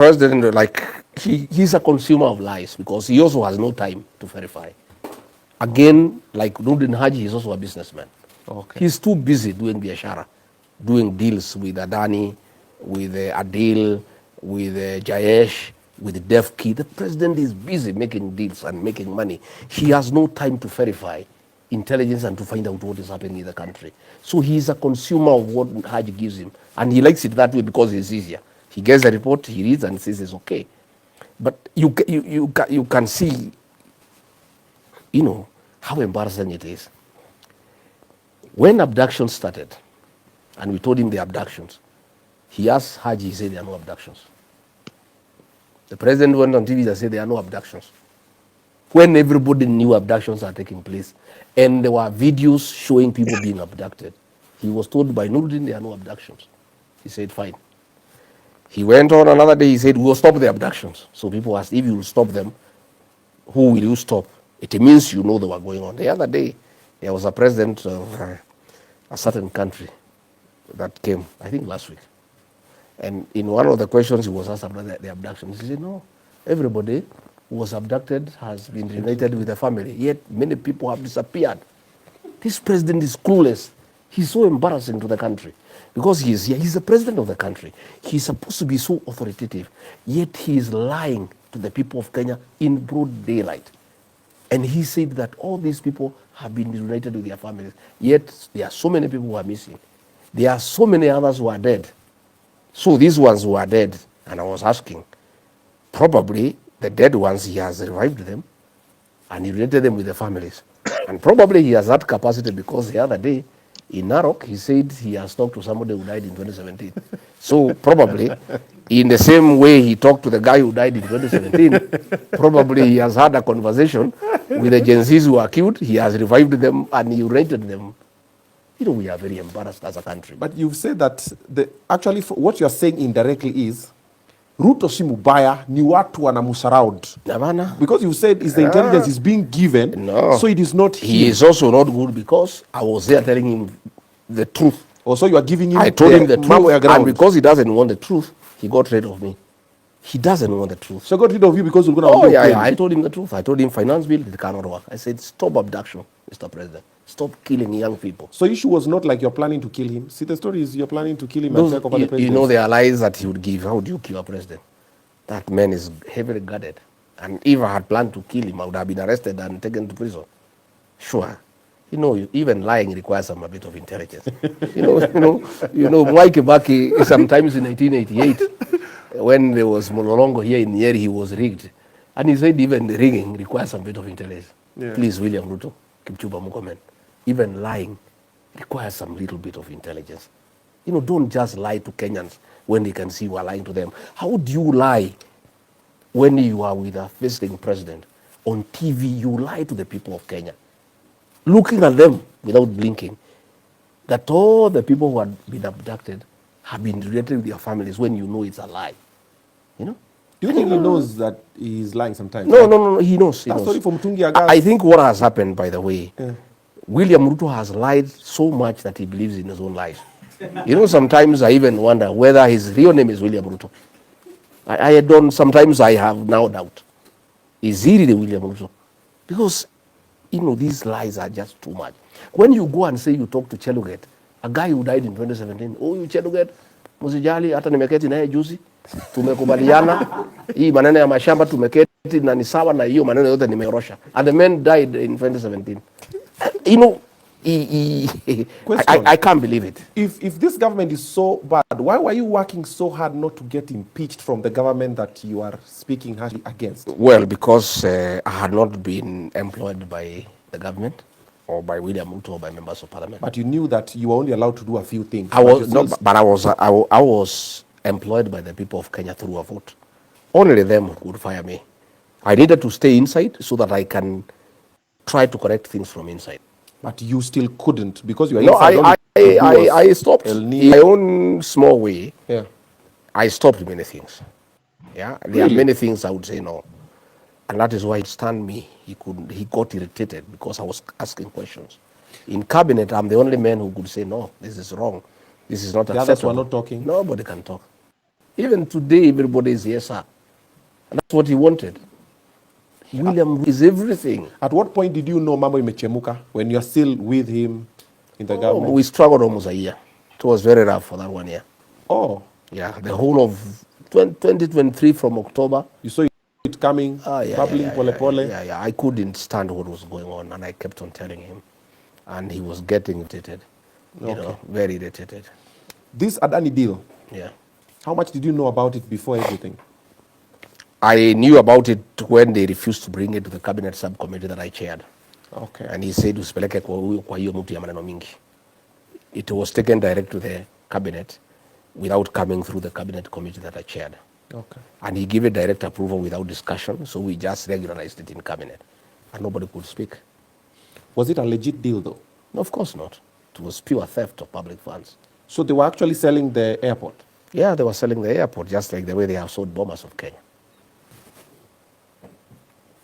president, like, he's a consumer of lies because he also has no time to verify. Again, like Nurdin Haji is also a businessman. Okay. He's too busy doing biashara, doing deals with Adani, with Adil, with Jayesh, with Defki. The president is busy making deals and making money. He has no time to verify intelligence and to find out what is happening in the country. So he is a consumer of what Haji gives him. And he likes it that way because it's easier. He gets a report, he reads and says it's okay. But you can see, you know, how embarrassing it is. When abductions started, and we told him the abductions, he asked Haji, he said there are no abductions. The president went on TV and said there are no abductions. When everybody knew abductions are taking place, and there were videos showing people being abducted, he was told by Nurdin there are no abductions. He said, fine. He went on another day, he said, we will stop the abductions. So people asked, if you will stop them, who will you stop? It means you know they were going on. The other day, there was a president of a certain country that came, I think last week. And in one of the questions he was asked about the abduction, he said, no, everybody who was abducted has been reunited with the family, yet many people have disappeared. This president is clueless. He's so embarrassing to the country because he is here. He's the president of the country. He's supposed to be so authoritative, yet he is lying to the people of Kenya in broad daylight. And he said that all these people have been reunited with their families, yet there are so many people who are missing. There are so many others who are dead. So these ones who are dead, and I was asking, probably the dead ones, he has revived them and he related them with the families. And probably he has that capacity because the other day in Narok, he said he has talked to somebody who died in 2017. So probably in the same way he talked to the guy who died in 2017, probably he has had a conversation with the Gen Zs who are killed. He has revived them and he rated them. You know, we are very embarrassed as a country. But you've said that actually what you're saying indirectly is Ruto si mubaya ni watu wanamusaraud. Because you said is the intelligence is being given, no. So it is not he him. is also not good because I was there telling him the truth. Also, you are giving him I told him the truth, and because he doesn't want the truth, he got rid of me. He doesn't want the truth. So got rid of you because you're going to... Oh, yeah, I told him the truth. I told him finance bill, it cannot work. I said, stop abduction, Mr. President. Stop killing young people. So issue was not like you're planning to kill him. See, the story is you're planning to kill him and take over the president. You know, there are lies that he would give. How do you kill a president? That man is heavily guarded. And if I had planned to kill him, I would have been arrested and taken to prison. Sure. You know, even lying requires a bit of intelligence. you know, Mwai Kibaki, sometimes in 1988, when there was Mololongo here in Nyeri, he was rigged. And he said even the rigging requires a bit of intelligence. Yeah. Please, William Ruto, Kipchumba Murkomen, even lying requires some little bit of intelligence. You know, don't just lie to Kenyans when they can see you are lying to them. How do you lie when you are with a visiting president? On TV, you lie to the people of Kenya, looking at them without blinking, that all the people who have been abducted have been related with their families when you know it's a lie. You know? Do you think he knows that he's lying sometimes? No, he knows. He knows. Sorry for I think what has happened, by the way, William Ruto has lied so much that he believes in his own lies. You know, sometimes I even wonder whether his real name is William Ruto. Sometimes I have now doubt. Is he really William Ruto? Because, you know, these lies are just too much. When you go and say you talk to Cheluget, a guy who died in 2017, oh, you Cheluget, musijali, hata nimeketi naye juzi, tumekubaliana, hii maneno ya mashamba tumeketi na ni sawa na hiyo maneno yote nimeorosha. And the man died in 2017. You know, I can't believe it. If this government is so bad, why were you working so hard not to get impeached from the government that you are speaking harshly against? Well, because I had not been employed by the government or by William Ruto or by members of parliament. But you knew that you were only allowed to do a few things. I was employed by the people of Kenya through a vote. Only them would fire me. I needed to stay inside so that I can try to correct things from inside. But you still couldn't because you were inside. I stopped in my own small way. Yeah. I stopped many things. Yeah, there are many things I would say no. And that is why he stunned me. He got irritated because I was asking questions. In cabinet, I'm the only man who could say, no, this is wrong. This is not acceptable. The others were not talking? Nobody can talk. Even today, everybody is yes, sir. And that's what he wanted. William is everything. At what point did you know Mambo imechemuka when you're still with him in the government? We struggled almost a year. It was very rough for that 1 year. Oh. Yeah, the whole of 2023 from October. You saw it coming, bubbling, pole pole? Yeah. I couldn't stand what was going on, and I kept on telling him. And he was getting irritated, you know, very irritated. This Adani deal, yeah. How much did you know about it before everything? I knew about it when they refused to bring it to the cabinet subcommittee that I chaired. Okay. And he said usipeleke kwa hiyo mtu ya maneno mingi. It was taken direct to the cabinet without coming through the cabinet committee that I chaired. Okay. And he gave it direct approval without discussion, so we just regularized it in cabinet. And nobody could speak. Was it a legit deal though? No, of course not. It was pure theft of public funds. So they were actually selling the airport? Yeah, they were selling the airport just like the way they have sold Bomas of Kenya.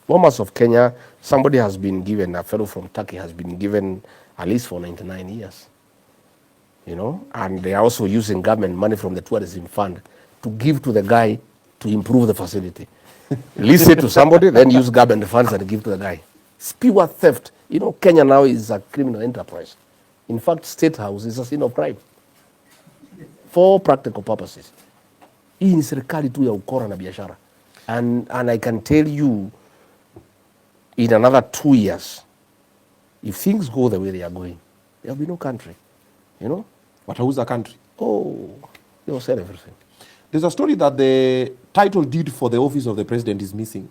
Bomas of Kenya, somebody has been given, a fellow from Turkey has been given a lease for 99 years. You know, and they are also using government money from the tourism fund to give to the guy to improve the facility. Lease it to somebody, then use government funds and give to the guy. It's pure theft. You know, Kenya now is a criminal enterprise. In fact, State House is a scene of crime. For practical purposes. Hii ni serikali tu ya ukora na biashara. And I can tell you, in another 2 years, if things go the way they are going, there will be no country. You know? Watauza country? Oh, they will sell everything. There's a story that the title deed for the office of the president is missing.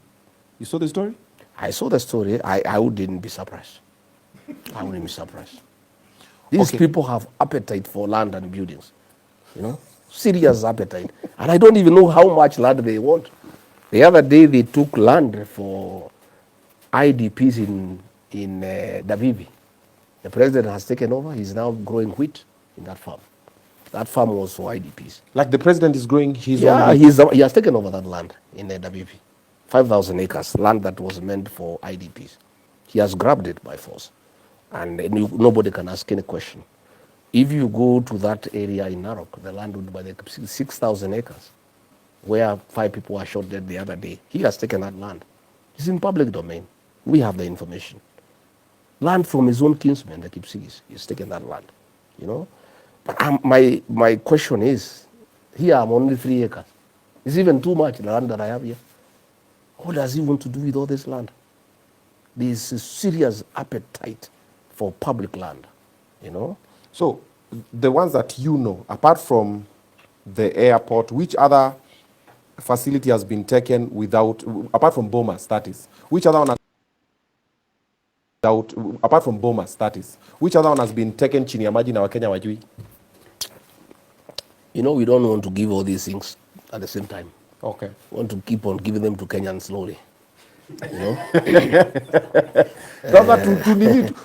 You saw the story? I saw the story. I wouldn't be surprised. I wouldn't be surprised. These people have appetite for land and buildings. You know? Serious appetite. And I don't even know how much land they want. The other day they took land for IDPs in Davivi. The president has taken over. He's now growing wheat in that farm. That farm was for IDPs. Like the president is growing his own? Yeah, he has taken over that land in Davivi. 5,000 acres, land that was meant for IDPs. He has grabbed it by force. And nobody can ask any question. If you go to that area in Narok, the land would be 6,000 acres, where 5 people were shot dead the other day. He has taken that land. It's in public domain. We have the information. Land from his own kinsmen, the Kipsigis, he's taken that land. You know? But my question is, here I'm only 3 acres. It's even too much, the land that I have here. What does he want to do with all this land? There's a serious appetite for public land, you know? So, the ones that you know, apart from the airport, which other facility has been taken without, apart from Bomas, that is, which other one has, apart from Bomas, that is, which other one has been taken chini ya maji na Wakenya wajui? You know, we don't want to give all these things at the same time. Okay. We want to keep on giving them to Kenyans slowly. You know?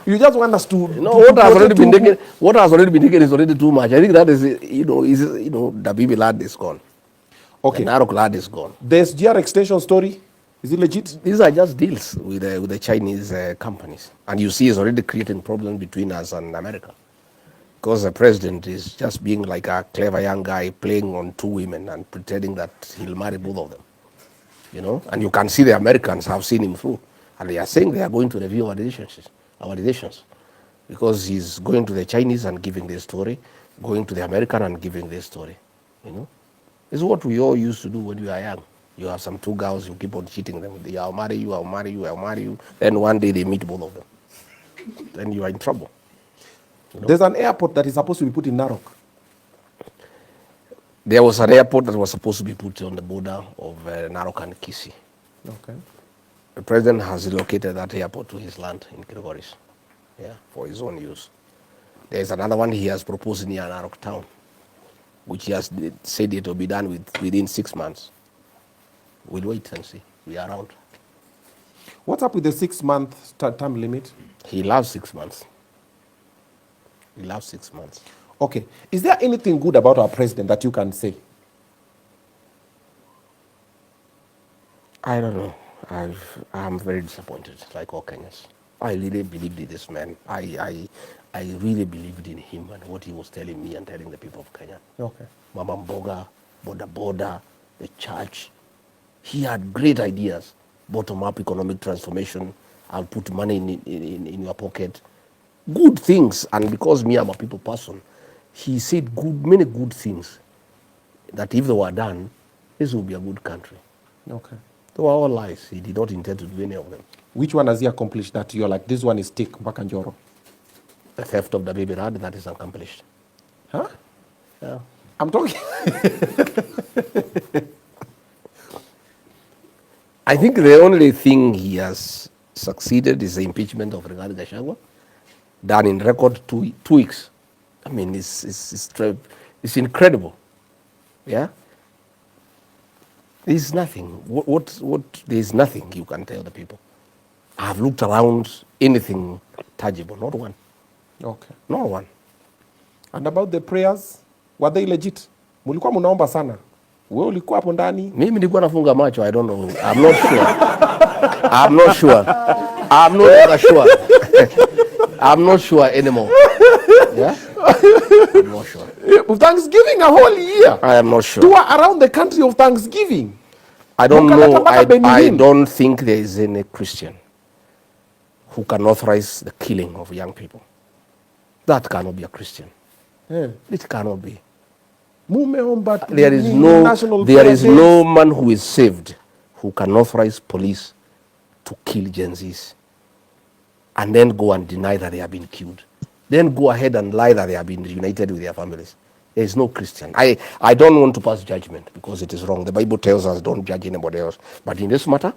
You just want us to. You know, what has already been taken. What has already been taken is already too much. I think that is, the Bibi land is gone. Okay. The Narok land is gone. There's GR extension story. Is it legit? These are just deals with the Chinese companies, and you see, it's already creating problems between us and America, because the president is just being like a clever young guy playing on 2 women and pretending that he'll marry both of them. You know, and you can see the Americans have seen him through, and they are saying they are going to review our relations, because he's going to the Chinese and giving their story, going to the American and giving their story. You know, it's what we all used to do when we were young. You have some 2 girls, you keep on cheating them. I'll marry you, I'll marry you, I'll marry you. Then one day they meet both of them. Then you are in trouble. You know? There's an airport that is supposed to be put in Narok. There was an airport that was supposed to be put on the border of Narok and Kisii. Okay. The president has relocated that airport to his land in Kilgoris, for his own use. There's another one he has proposed near Narok town, which he has said it will be done within 6 months. We'll wait and see. We are around. What's up with the 6-month term limit? He loves 6 months. He loves 6 months. Okay. Is there anything good about our president that you can say? I don't know. I'm very disappointed, like all Kenyans. I really believed in this man. I really believed in him and what he was telling me and telling the people of Kenya. Okay. Mama Mboga, border, the church. He had great ideas, bottom-up economic transformation. I'll put money in your pocket. Good things, and because me, I'm a people person, he said many good things that if they were done, this would be a good country. Okay. They were all lies. He did not intend to do any of them. Which one has he accomplished that you're like, this one is tick, mpaka Njoro? The theft of the baby rad, that is accomplished. Huh? Yeah. I'm talking. I think the only thing he has succeeded is the impeachment of Rigathi Gachagua, done in record 2 weeks. I mean, it's incredible. Yeah. There's nothing. There's nothing you can tell the people. I've looked around, anything tangible, not one. Okay. Not one. And about the prayers, were they legit? Mulikuwa munaomba sana. Wewe ulikuwa hapo ndani? Mimi nilikuwa nafunga macho, I don't know. I'm not sure. I'm not sure. I'm not ever sure. I'm not sure anymore. Yeah? I'm not sure. Thanksgiving a whole year. I am not sure. Tour around the country of Thanksgiving. I don't know. I don't think there is any Christian who can authorize the killing of young people. That cannot be a Christian. Yeah. It cannot be. There is no man who is saved who can authorize police to kill Gen Zs and then go and deny that they have been killed. Then go ahead and lie that they have been reunited with their families. There is no Christian. I don't want to pass judgment because it is wrong. The Bible tells us don't judge anybody else. But in this matter,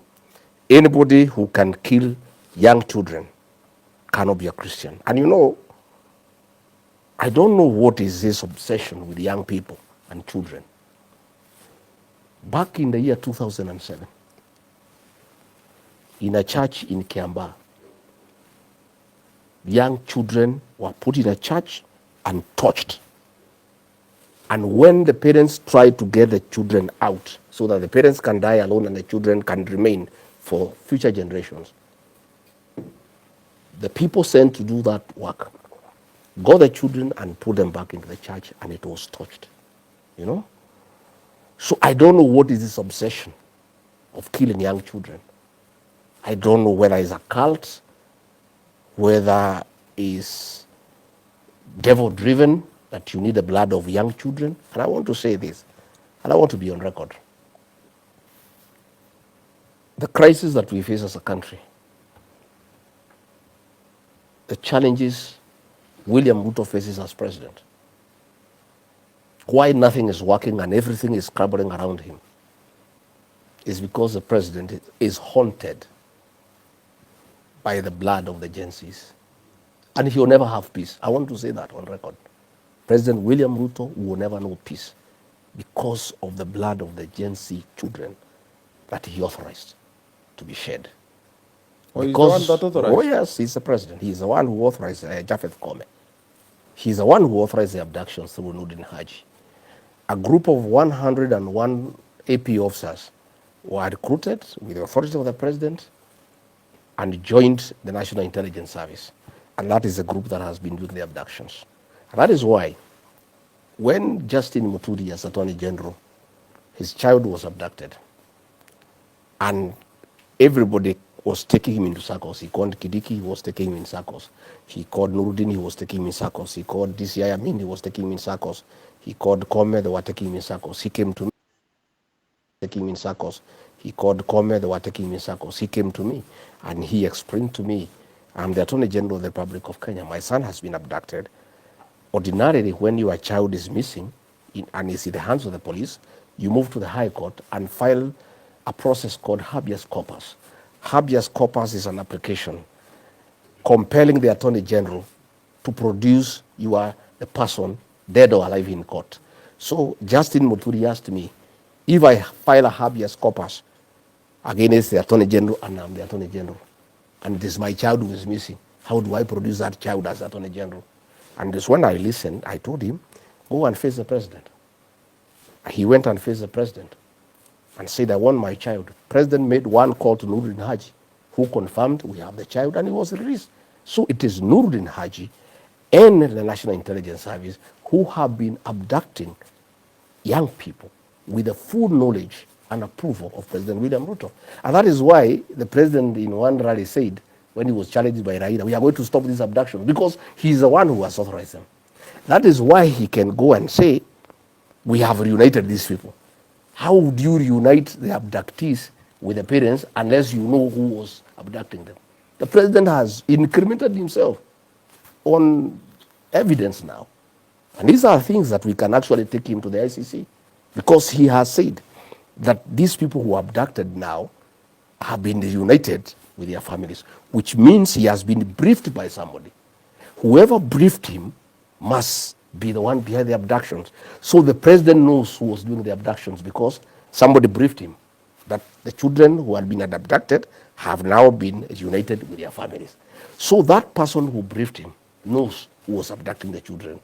anybody who can kill young children cannot be a Christian. And you know, I don't know what is this obsession with young people and children. Back in the year 2007, in a church in Kiambaa, young children were put in a church and tortured. And when the parents tried to get the children out so that the parents can die alone and the children can remain for future generations, the people sent to do that work got the children and put them back into the church, and it was tortured. You know? So I don't know what is this obsession of killing young children. I don't know whether it's a cult, whether it's devil-driven, that you need the blood of young children. And I want to say this, and I want to be on record. The crisis that we face as a country, the challenges William Ruto faces as president, why nothing is working and everything is crumbling around him, is because the president is haunted by the blood of the Gen Zs. And he will never have peace. I want to say that on record. President William Ruto will never know peace because of the blood of the Gen Z children that he authorized to be shed. He's the one that authorized? Oh yes, he's the president. He's the one who authorized Japheth Kome. He's the one who authorized the abductions through Nurdin Haji. A group of 101 AP officers were recruited with the authority of the president and joined the National Intelligence Service. And that is the group that has been doing the abductions. And that is why when Justin Muturi, as Attorney General, his child was abducted, and everybody was taking him into circles. He called Kidiki, he was taking him in circles. He called Nuruddin, he was taking him in circles. He called DCI Amin, he was taking him in circles. He called Kome, they were taking him in circles. He came to me, taking him in circles. He called Kome, they were taking him in circles. He came to me, and he explained to me, I'm the Attorney General of the Republic of Kenya. My son has been abducted. Ordinarily, when your child is missing and is in the hands of the police, you move to the High Court and file a process called habeas corpus. Habeas corpus is an application compelling the Attorney General to produce the person dead or alive in court. So Justin Muturi asked me, if I file a habeas corpus against the Attorney General, and I'm the Attorney General, and it is my child who is missing, how do I produce that child as Attorney General? And this, when I listened, I told him, go and face the president. He went and faced the president and said, I want my child. President made one call to Nuruddin Haji, who confirmed we have the child, and he was released. So it is Nuruddin Haji and the National Intelligence Service who have been abducting young people with the full knowledge and approval of President William Ruto. And that is why the president in one rally said, when he was challenged by Raila, we are going to stop this abduction, because he's the one who has authorized them. That is why he can go and say, we have reunited these people. How would you reunite the abductees with the parents unless you know who was abducting them? The president has incriminated himself on evidence now. And these are things that we can actually take him to the ICC, because he has said that these people who are abducted now have been reunited with their families, which means he has been briefed by somebody. Whoever briefed him must be the one behind the abductions. So the president knows who was doing the abductions, because somebody briefed him that the children who had been abducted have now been reunited with their families. So that person who briefed him knows who was abducting the children,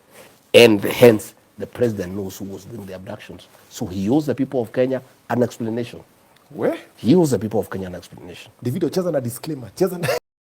and hence the president knows who was doing the abductions. So he owes the people of Kenya an explanation. Where? He owes the people of Kenya an explanation. Davido, cheza na disclaimer. Cheza na